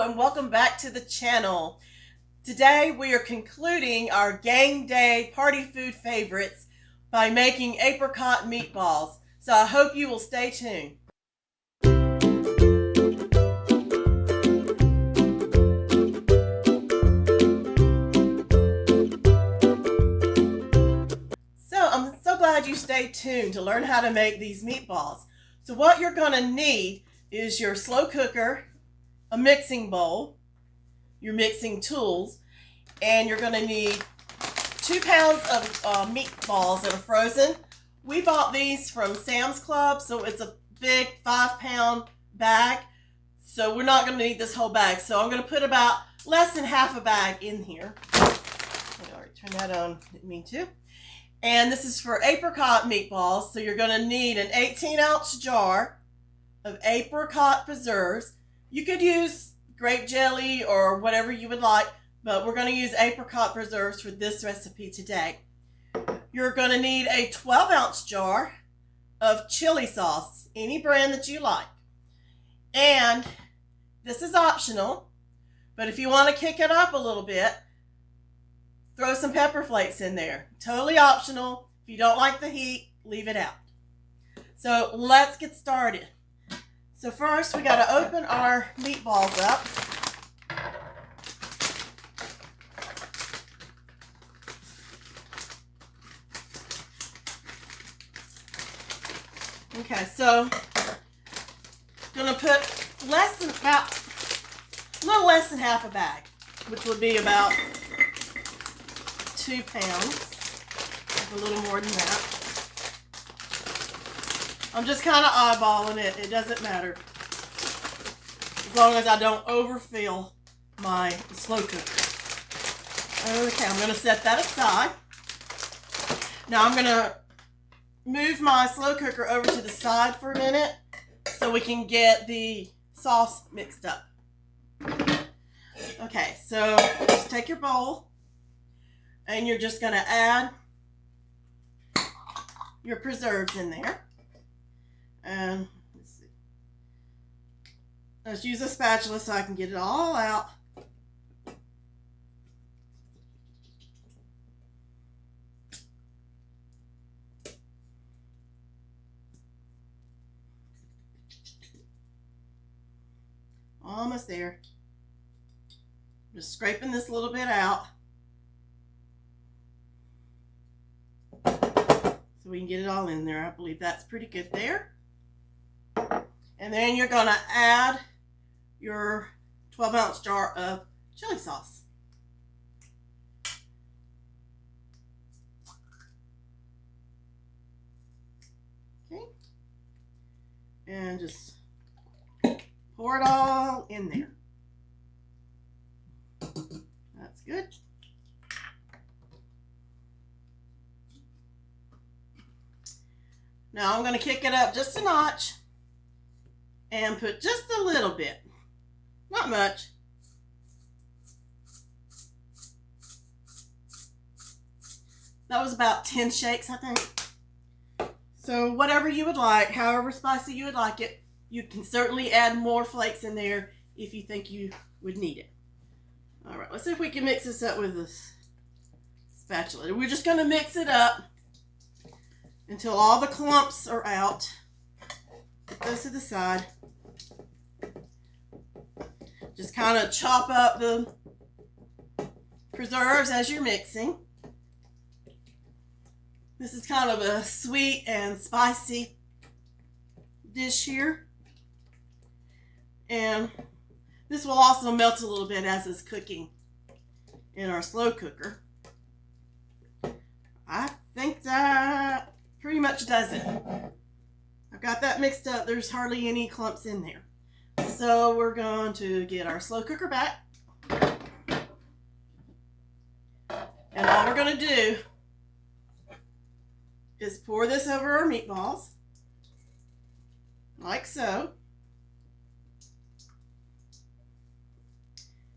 and welcome back to the channel. Today we are concluding our game day party food favorites by making apricot meatballs. So I hope you will stay tuned. So I'm so glad you stayed tuned to learn how to make these meatballs. So what you're going to need is your slow cooker, a mixing bowl, your mixing tools, and you're going to need 2 pounds of meatballs that are frozen. We bought these from Sam's Club, so it's a big 5-pound bag, so we're not going to need this whole bag. So I'm going to put about less than half a bag in here. I already turned that on, didn't mean to. And this is for apricot meatballs, so you're going to need an 18-ounce jar of apricot preserves. You could use grape jelly or whatever you would like, but we're going to use apricot preserves for this recipe today. You're going to need a 12-ounce jar of chili sauce, any brand that you like. And this is optional, but if you want to kick it up a little bit, throw some pepper flakes in there. Totally optional. If you don't like the heat, leave it out. So let's get started. So first we got to open our meatballs up. Okay, so gonna put a little less than half a bag, which would be about 2 pounds, a little more than that. I'm just kind of eyeballing it. It doesn't matter, as long as I don't overfill my slow cooker. Okay, I'm going to set that aside. Now I'm going to move my slow cooker over to the side for a minute so we can get the sauce mixed up. Okay, so just take your bowl and you're just going to add your preserves in there. And let's see. Let's use a spatula so I can get it all out. Almost there. Just scraping this a little bit out so we can get it all in there. I believe that's pretty good there. And then you're going to add your 12-ounce jar of chili sauce. Okay. And just pour it all in there. That's good. Now I'm going to kick it up just a notch and put just a little bit, not much. That was about 10 shakes, I think. So whatever you would like, however spicy you would like it, you can certainly add more flakes in there if you think you would need it. All right, let's see if we can mix this up with this spatula. We're just going to mix it up until all the clumps are out. Put those to the side. Just kind of chop up the preserves as you're mixing. This is kind of a sweet and spicy dish here. And this will also melt a little bit as it's cooking in our slow cooker. I think that pretty much does it. I've got that mixed up. There's hardly any clumps in there. So we're going to get our slow cooker back. And all we're going to do is pour this over our meatballs, like so.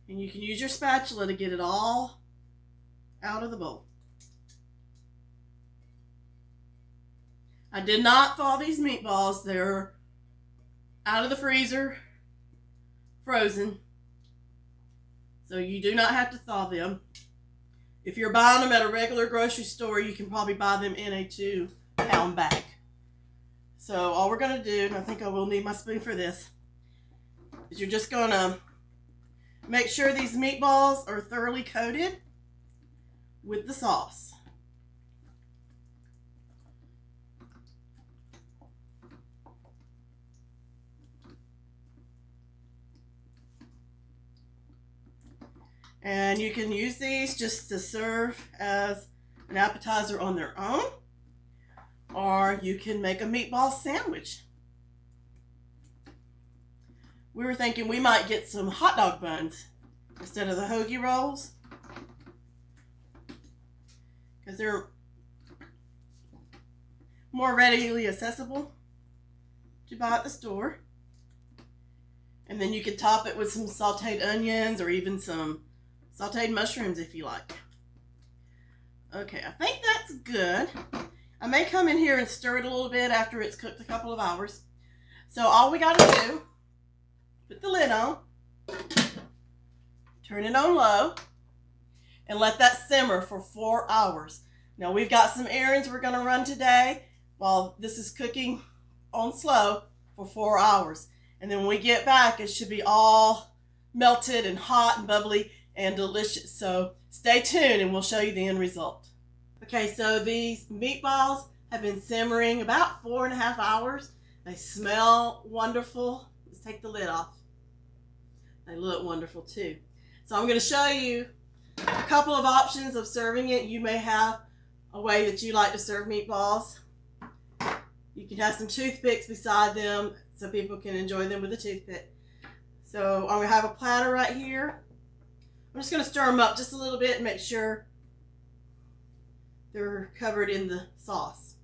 And you can use your spatula to get it all out of the bowl. I did not thaw these meatballs. They're out of the freezer, frozen. So you do not have to thaw them. If you're buying them at a regular grocery store, you can probably buy them in a 2-pound bag. So all we're going to do, and I think I will need my spoon for this, is you're just going to make sure these meatballs are thoroughly coated with the sauce. And you can use these just to serve as an appetizer on their own, or you can make a meatball sandwich. We were thinking we might get some hot dog buns instead of the hoagie rolls, because they're more readily accessible to buy at the store. And then you could top it with some sauteed onions or even some sauteed mushrooms if you like. Okay, I think that's good. I may come in here and stir it a little bit after it's cooked a couple of hours. So all we got to do, put the lid on, turn it on low, and let that simmer for 4 hours. Now we've got some errands we're going to run today while this is cooking on slow for 4 hours. And then when we get back, it should be all melted and hot and bubbly and delicious. So stay tuned and we'll show you the end result. Okay, so these meatballs have been simmering about 4.5 hours. They smell wonderful. Let's take the lid off. They look wonderful too. So I'm going to show you a couple of options of serving it. You may have a way that you like to serve meatballs. You can have some toothpicks beside them so people can enjoy them with a toothpick. So I'm going to have a platter right here. I'm just going to stir them up just a little bit and make sure they're covered in the sauce.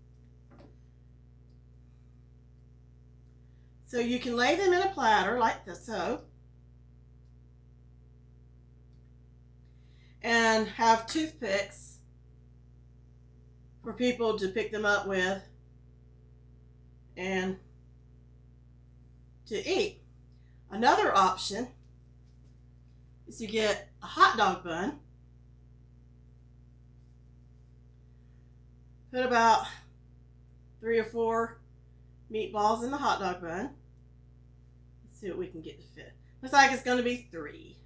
So you can lay them in a platter like this, so. And have toothpicks for people to pick them up with and to eat. Another option is to get a hot dog bun. Put about 3 or 4 meatballs in the hot dog bun. Let's see what we can get to fit. Looks like it's going to be 3.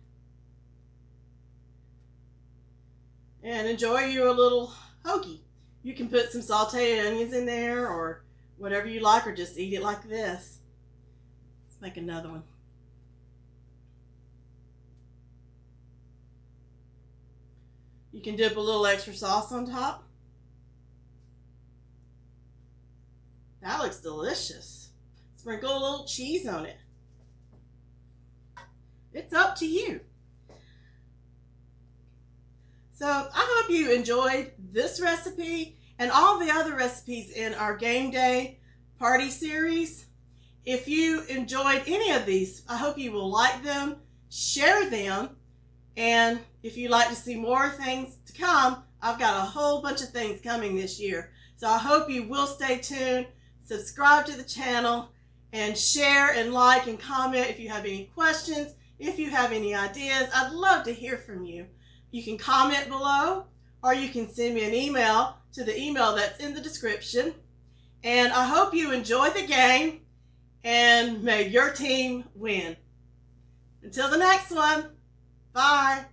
And enjoy your little hoagie. You can put some sauteed onions in there or whatever you like, or just eat it like this. Let's make another one. You can dip a little extra sauce on top. That looks delicious. Sprinkle a little cheese on it. It's up to you. So I hope you enjoyed this recipe and all the other recipes in our game day party series. If you enjoyed any of these, I hope you will like them, share them, and if you'd like to see more things to come, I've got a whole bunch of things coming this year. So I hope you will stay tuned, subscribe to the channel, and share and like and comment if you have any questions, if you have any ideas. I'd love to hear from you. You can comment below, or you can send me an email to the email that's in the description. And I hope you enjoy the game, and may your team win. Until the next one, bye.